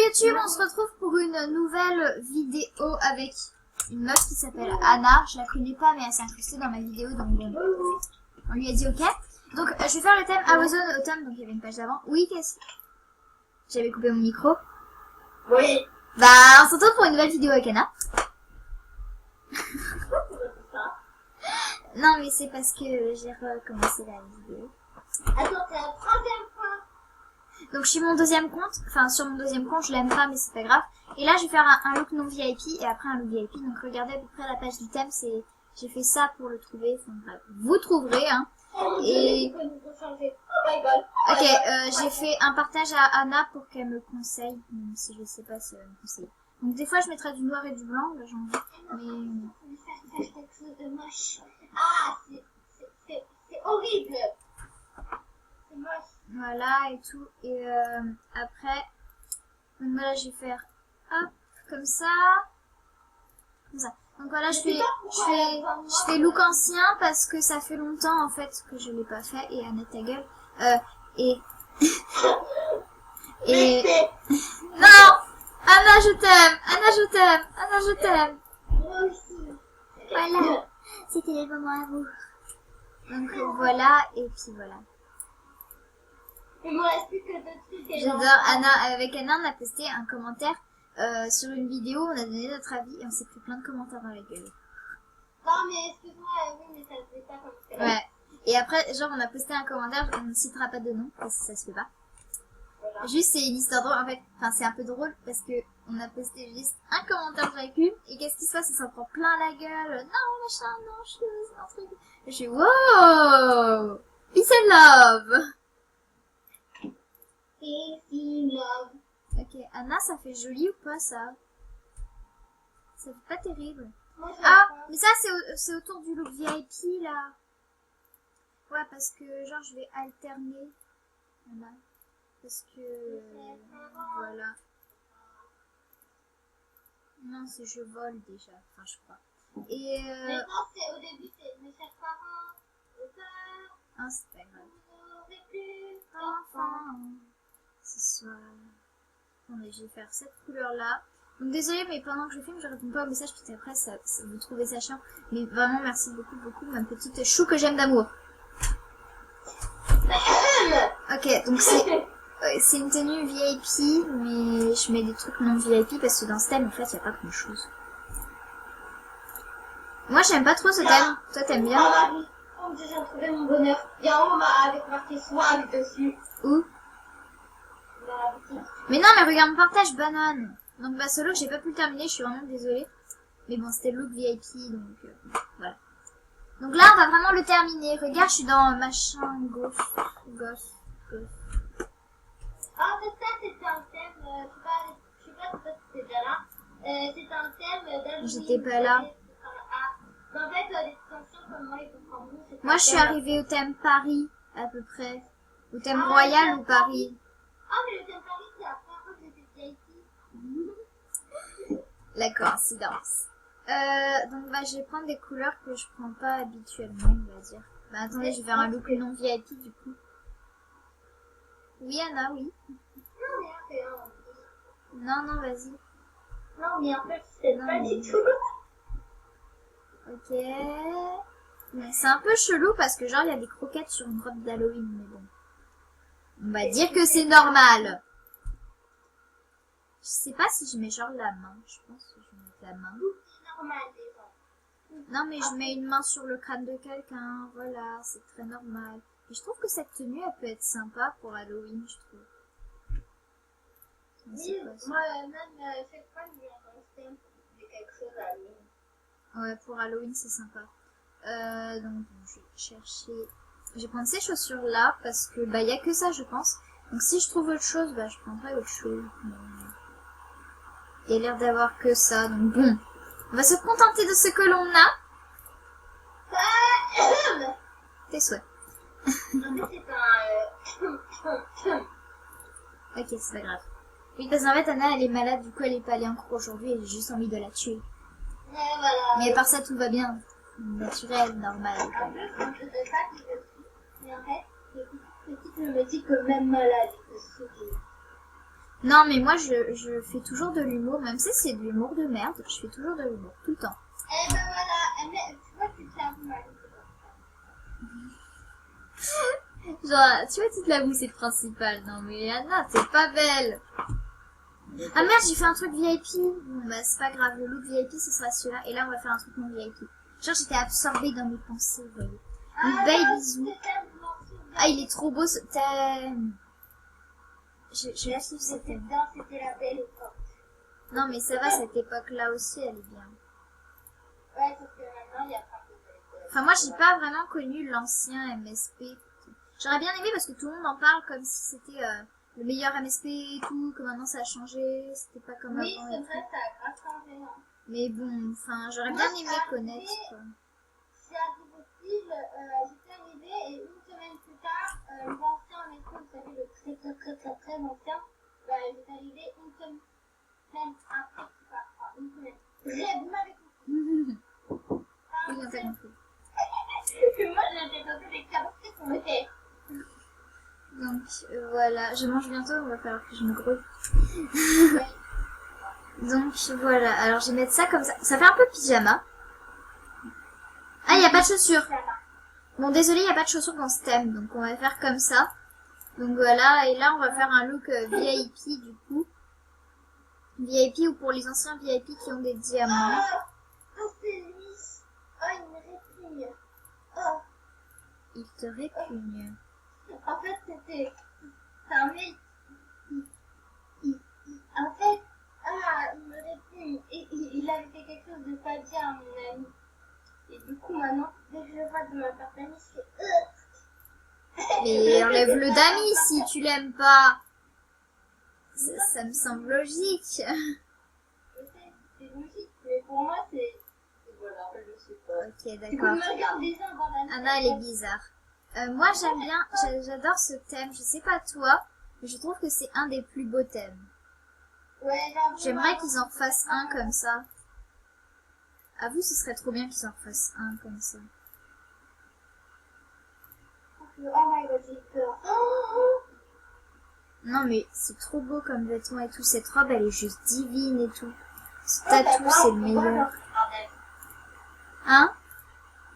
YouTube, on se retrouve pour une nouvelle vidéo avec une meuf qui s'appelle Anna. Je la connais pas, mais elle s'est incrustée dans ma vidéo, donc bon, on lui a dit ok. Donc je vais faire le thème Amazon Autumn, donc il y avait une page d'avant. Oui, qu'est-ce que... J'avais coupé mon micro. Oui. Bah, on se retrouve pour une nouvelle vidéo avec Anna. Non, mais c'est parce que j'ai recommencé la vidéo. Attends, c'est la troisième fois. Donc je suis mon deuxième compte, enfin sur mon deuxième compte je l'aime pas mais c'est pas grave. Et là je vais faire un look non VIP et après un look VIP. Donc regardez à peu près la page du thème, c'est j'ai fait ça pour le trouver. Enfin bref, vous trouverez hein. Et ok, j'ai fait un partage à Anna pour qu'elle me conseille, même si je sais pas si elle va me conseiller. Donc des fois je mettrai du noir et du blanc, là j'ai envie, mais... faire quelque chose de moche. Ah, c'est horrible. C'est moche. Voilà et tout. Et après, donc voilà, je vais faire hop, comme ça. Comme ça. Donc voilà, je fais look ancien parce que ça fait longtemps en fait que je l'ai pas fait. Et Anna ta gueule. Et... et... Non, Anna je t'aime, Anna je t'aime, Anna je t'aime. Moi aussi. Voilà, c'était les moments à vous. Donc voilà, et puis voilà. Il me reste plus que deux trucs. Et J'adore Anna. Avec Anna, on a posté un commentaire sur une vidéo, on a donné notre avis et on s'est pris plein de commentaires dans la gueule. Non, mais excuse-moi, oui, mais ça se fait pas comme ça. Ouais. Et après, genre, on a posté un commentaire, on ne citera pas de nom parce que ça se fait pas. Voilà. Juste, c'est une histoire drôle en fait. Enfin, c'est un peu drôle parce que on a posté juste un commentaire chacune et qu'est-ce qui se passe? On s'en prend plein la gueule. Non, machin, non, chose, non, truc. Et je suis wow! Peace and love! Peace love. Ok, Anna, ça fait joli ou pas ça? Ça fait pas terrible. Moi, je Ah, vais mais ça c'est autour du look VIP là. Ouais, parce que genre je vais alterner. Voilà. Parce que... voilà. Non, c'est je vole déjà. Enfin, je crois. Et Mais non, c'est au début, c'est mes chers parents, le peur, ah, c'est pas grave. vous n'aurez plus Enfant. Ce soir. Attendez, je vais faire cette couleur là. Donc désolé mais pendant que je filme je réponds pas au message parce qu'après vous trouvez ça chiant. Mais vraiment merci beaucoup ma petite chou que j'aime d'amour. Ok donc c'est une tenue VIP mais je mets des trucs non VIP parce que dans ce thème en fait il n'y a pas grand chose. Moi j'aime pas trop ce thème, toi t'aimes bien? Oh, j'ai trouvé mon bonheur. Il y a un mot avec marqué swag dessus. Où? Dans la boutique. Mais non mais regarde mon partage banane. Donc bah ce look j'ai pas pu le terminer, je suis vraiment désolée. Mais bon c'était le look VIP donc voilà. Donc là on va vraiment le terminer. Regarde je suis dans machin gauche. Ah, mais ça, c'était un thème, je sais pas si toi c'était déjà là. C'était un thème d'Halloween. J'étais pas là. Ah, en fait, les extensions comme moi, ils comprennent mieux. c'était Moi un je suis thème. arrivée au thème Paris à peu près. Au thème Ah, royal le thème ou Paris. Ah, mais le thème Paris, c'est la première fois que j'étais VIP. La coïncidence. Donc bah je vais prendre des couleurs que je prends pas habituellement on va dire. Bah attendez je vais faire un look non VIP du coup. Oui Anna oui. Non, mais c'est un. Non vas-y. Non, mais en fait, c'est Non, pas mais- du tout. Ok. Mais c'est un peu chelou parce que genre il y a des croquettes sur une robe d'Halloween mais bon. On va dire que c'est normal. Je sais pas si je mets genre la main. Je pense que je vais mettre la main. C'est normal, déjà. Non mais je mets une main sur le crâne de quelqu'un. Voilà, c'est très normal. Et je trouve que cette tenue elle peut être sympa pour Halloween je trouve. Je sais Oui, pas si- moi, même chaque fois, je vais en thème pour quelque chose à lui. Ouais, pour Halloween, c'est sympa. Donc, bon, je vais chercher... Je vais prendre ces chaussures-là, parce que, bah, y a que ça, je pense. Donc, si je trouve autre chose, bah, je prendrai autre chose. Mais... il y a l'air d'avoir que ça, donc bon. On va se contenter de ce que l'on a. Tes souhaits. En fait, c'est un... Ok, c'est pas grave. Oui, parce qu'en fait, Anna, elle est malade, du coup, elle est pas allée en cours aujourd'hui, elle a juste envie de la tuer. Mais voilà. Mais à part ça, tout va bien. Naturel, normal. En plus, je ne sais pas qui je suis. Mais en fait, petite me dit que même malade, je suis. Non, mais moi, je fais toujours de l'humour, même si c'est de l'humour de merde, je fais toujours de l'humour, tout le temps. Eh ben voilà, mais tu vois, tu te fais un peu mal. Genre, tu vois, toute la boue, c'est le principal. Non, mais Anna, t'es pas belle. Ah merde, j'ai fait un truc VIP. Bon, bah, c'est pas grave, le look VIP, ce sera celui-là. Et là, on va faire un truc non VIP. Genre, j'étais absorbée dans mes pensées, vous voyez. Donc, bye, bisous. Ah, il est trop beau, ce thème. Je kiffe ce thème. C'était la belle époque. Non, mais ça va, cette époque-là aussi, elle est bien. Ouais, sauf que maintenant, il y a pas de... Enfin, moi, j'ai pas vraiment connu l'ancien MSP. J'aurais bien aimé parce que tout le monde en parle comme si c'était le meilleur MSP et tout, que maintenant ça a changé, c'était pas comme Oui, avant. c'est Et vrai, tout. ça a grave changé. Hein. Mais bon, enfin, j'aurais Moi, bien je suis aimé arrivée- connaître. Quoi. Je suis arrivée pile, j'étais arrivée et une semaine plus tard, l'ancien MSP, vous savez, le très ancien, bah, j'étais arrivée une semaine après, enfin, une semaine. Vous m'avez compris. Oui, on t'a compris. Moi, j'ai tenté des carottes pour me taire. Donc voilà, je mange bientôt, on va falloir que je me grouille. Donc voilà, alors je vais mettre ça comme ça. Ça fait un peu pyjama. Ah, il n'y a pas de chaussures. Bon, désolé, il n'y a pas de chaussures dans ce thème, donc on va faire comme ça. Donc voilà, et là on va faire un look VIP du coup. VIP ou pour les anciens VIP qui ont des diamants. Oh, c'est lui. Oh, il me répugne. Oh. Il te répugne. En fait, c'est un mec. En fait, il me répugne. Il avait fait quelque chose de pas bien à mon ami. Et du coup, maintenant, dès que je le vois de ma part d'amis, je fais Mais enlève-le d'amis si tu l'aimes pas. Ça me semble logique. Je sais, c'est logique, mais pour moi, c'est. Voilà, je sais pas. Ok, Du coup, d'accord. me regarde déjà avant la Anna, elle est bizarre. Moi, j'aime bien, j'adore ce thème. Je sais pas toi, mais je trouve que c'est un des plus beaux thèmes. Ouais, J'aimerais qu'ils en fassent un comme ça. À vous, ce serait trop bien qu'ils en fassent un comme ça. Oh my god, j'ai peur. Oh Non, mais c'est trop beau comme vêtements et tout. Cette robe, elle est juste divine et tout. Ce tatou, c'est le meilleur. Hein?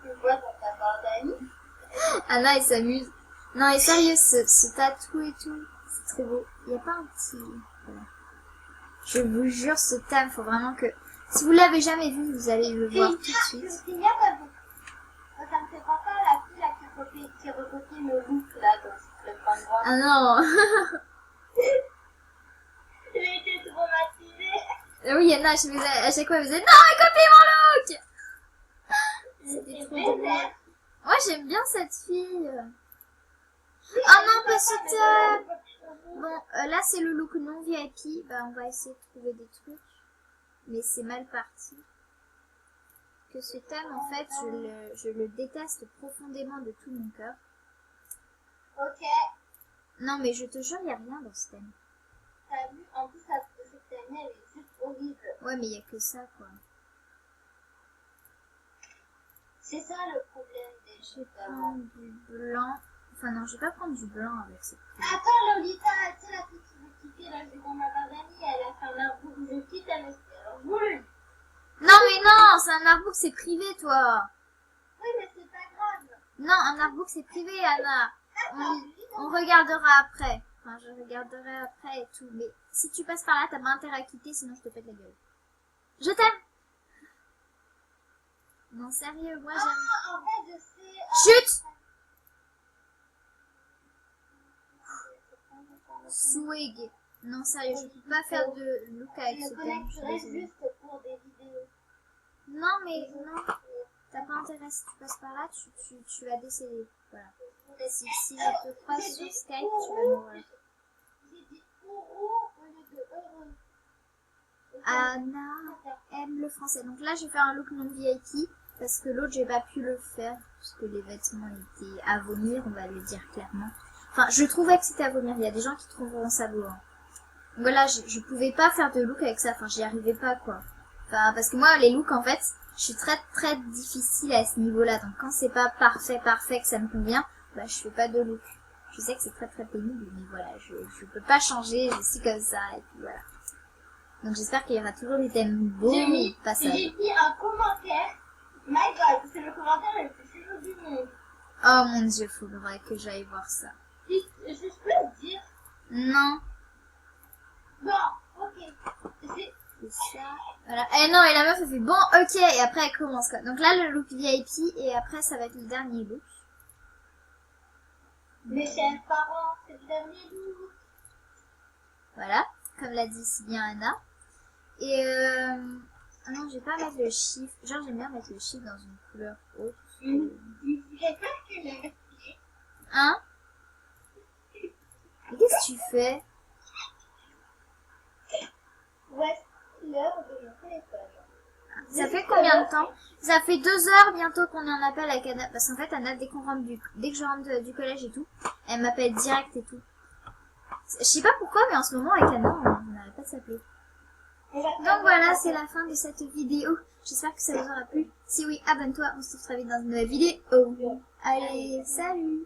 Tu vois dans ta barre d'amis? Anna, elle s'amuse. Non, et sérieux, ce tatou et tout, c'est très beau. Il n'y a pas un petit... Voilà. Je vous jure, ce thème, faut vraiment que... Si vous l'avez jamais vu, vous allez le voir tout de suite. C'est bien comme vous. Ça me fait penser à la fille là, qui recopie le look là dans le point de droit. Ah non. J'ai été traumatisée. Oui, Anna, à chaque fois, elle faisait non, elle copie mon look. C'était trop drôle. Moi, j'aime bien cette fille. Oh non, pas ce thème. Bon, là, c'est le look non VIP. Bah, on va essayer de trouver des trucs. Mais c'est mal parti. Que ce thème, en fait, je le déteste profondément de tout mon cœur. Ok. Non, mais je te jure, il n'y a rien dans ce thème. T'as vu, en plus, cette année, elle est juste horrible. Ouais, mais il n'y a que ça, quoi. C'est ça le problème des Je vais prendre du blanc. Enfin, non, je vais pas prendre du blanc avec cette couleur. Attends, Lolita, tu sais, la fille qui veut quitter, là, j'ai dans ma barre d'amis, elle a fait un arbre où je quitte, elle me roule. Non, mais non, c'est un artbook, c'est privé, toi. Oui, mais c'est pas grave. Non, un artbook, c'est privé, Anna. On regardera après. Enfin, je regarderai après et tout. Mais si tu passes par là, t'as pas intérêt à quitter, sinon je te pète la gueule. Je t'aime. Non, sérieux, moi j'aime. Ah, en fait, je sais. Chut! Swig. Non, sérieux, je peux pas faire de look avec ce thème. Je suis désolée. Juste pour des vidéos. Non, mais non. T'as pas intérêt. Si tu passes par là, tu vas décéder. Voilà. Si je te croise sur Skype, tu vas mourir. J'ai dit heureux au lieu de heureux. Anna aime le français. Donc là, je vais faire un look non VIP. Parce que l'autre, j'ai pas pu le faire. Parce que les vêtements étaient à vomir, on va le dire clairement. Enfin, je trouvais que c'était à vomir. Il y a des gens qui trouveront ça beau. Hein. Donc voilà, je pouvais pas faire de look avec ça. Enfin, j'y arrivais pas, quoi. Enfin, parce que moi, les looks, en fait, je suis très difficile à ce niveau-là. Donc quand c'est pas parfait, que ça me convient, bah je fais pas de look. Je sais que c'est très très pénible, mais voilà, je peux pas changer, je suis comme ça, et puis voilà. Donc j'espère qu'il y aura toujours des thèmes beaux passages. J'ai mis un commentaire. My God, c'est le commentaire le plus chelou du monde. Oh mon dieu, faudrait que j'aille voir ça. Je peux le dire? Non, Bon, ok. c'est ça. Voilà. Eh non, et la meuf elle fait bon, ok, et après elle commence quoi. Donc là le look VIP, et après ça va être le dernier look. Mes chers parents, c'est le dernier look. Voilà, comme l'a dit si bien Anna. Et ah non, je vais pas mettre le chiffre. Genre j'aime bien mettre le chiffre dans une couleur autre. J'ai peur que le... Hein? Mais qu'est-ce que tu fais? Voici l'heure de mon téléphone. Ça fait combien de temps? Ça fait 2 heures bientôt qu'on est en appel avec Anna. Parce qu'en fait, Anna, dès que je rentre du collège et tout, elle m'appelle direct et tout. Je sais pas pourquoi, mais en ce moment, avec Anna, on n'arrête pas de s'appeler. Donc voilà, c'est la fin de cette vidéo. J'espère que ça vous aura plu. Si oui, abonne-toi. On se retrouve très vite dans une nouvelle vidéo. Allez, salut!